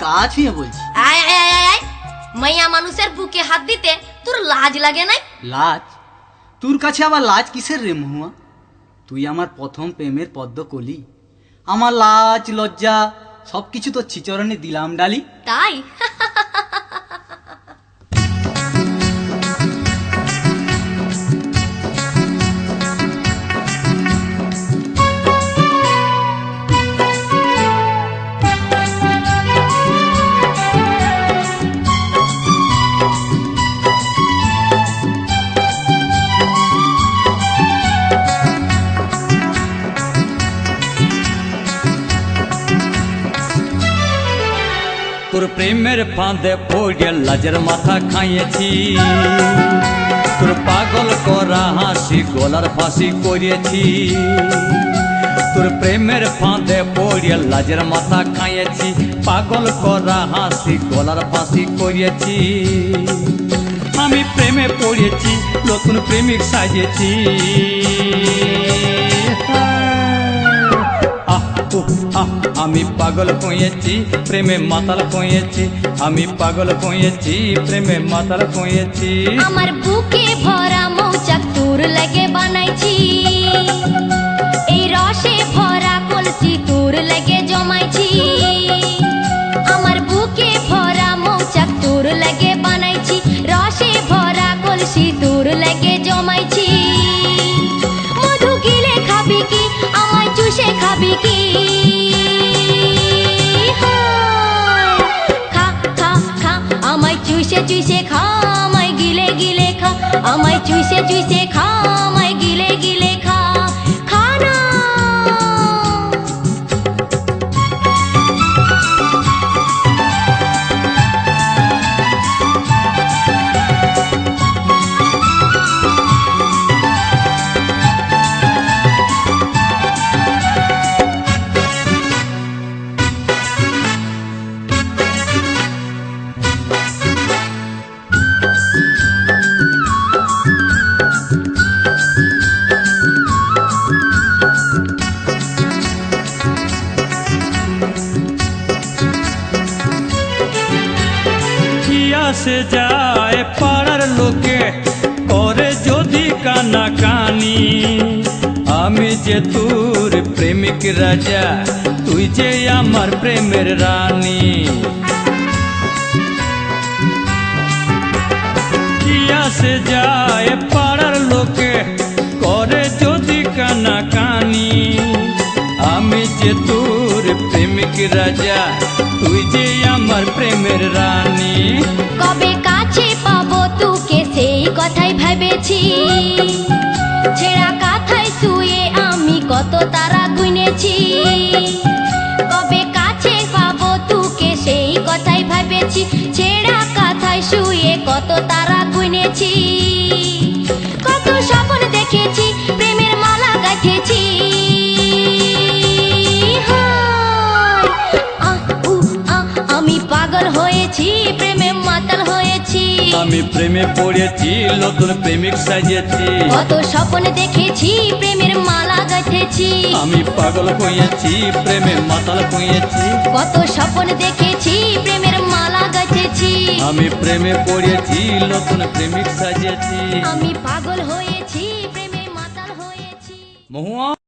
গা ছুঁয়ে বলছি। আয় আয় আয় আয়, মাইয়া মানুষের বুকে হাত দিতে তোর লাজ লাগে নাই? লাজ? তোর কাছে আবার লাজ কিসের রে মহুয়া? তুই আমার প্রথম প্রেমের পদ্ম কলি। আমার লাজ লজ্জা সবকিছু তোর চিচরণে দিলাম ডালি। তাই? তোর প্রেমের ফাঁদে পড়ে লাজের মাথা খাইয়েছি, তোর পাগল করা হাসি গলার ফাঁসি করিয়েছি। তোর প্রেমের ফাঁদে পড়ে লাজের মাথা খাইয়েছি, পাগল করা হাসি গলার ফাঁসি করিয়েছি। আমি প্রেমে পড়েছি, নতুন প্রেমিক সাজিয়েছি। আমি পাগল কইয়েছি, প্রেমে মাতাল কইয়েছি। আমি পাগল কইয়েছি, প্রেমে মাতাল কইয়েছি। আমার বুকে ভরা মৌচাক তোর লাগে বানাইছি, এই রসে ভরা কলসি তোর লাগে জমাইছি। আমার বুকে ভরা মৌচাক তোর লাগে বানাইছি, রসে ভরা কলসি তোর লাগে জমাইছি। মধু গিলে খাবি কি, আমায় চুষে খাবি কি? চুষে চুষে খা, আমায় গিলে গিলে খা। আমায় চুষে চুষে খা, আমায় গিলে গিলে খা। খা না। সে যায় পাড়ার লোকে করে যদি কানা কানি, আমি যে তোর প্রেমিক রাজা, তুই যে আমার প্রেমের রানী। কিয়া সে যায় পাড়ার লোকে করে যদি কানা কানি, আমি যে তোর প্রেমিক রাজা, তুই যে আমার প্রেমের রানী। কবে কাছে পাবো তোকে সেই কথাই ভেবেছি, ছেঁড়া কাঁথায় শুয়ে আমি কত তারা গুনেছি। কবে কাছে পাবো তোকে সেই কথাই ভেবেছি, ছেঁড়া কাঁথায় শুয়ে কত তারা গুনেছি। কত স্বপ্ন দেখেছি, প্রেমের মালা গাঁথেছি। আমি পাগল হয়েছি, প্রেমে মাতাল হয়েছি। আমি প্রেমে পড়েছি, নতুন প্রেমিক সাজিয়েছি। কত স্বপ্ন দেখেছি, প্রেমের মালা গাঁথেছি। আমি পাগল হয়েছি, প্রেমে মাতাল হয়েছি। কত স্বপ্ন দেখেছি, প্রেমের মালা গাঁথেছি। আমি প্রেমে পড়েছি, নতুন প্রেমিক সাজিয়েছি। আমি পাগল হয়েছি, প্রেমে মাতাল হয়েছি। মহুয়া।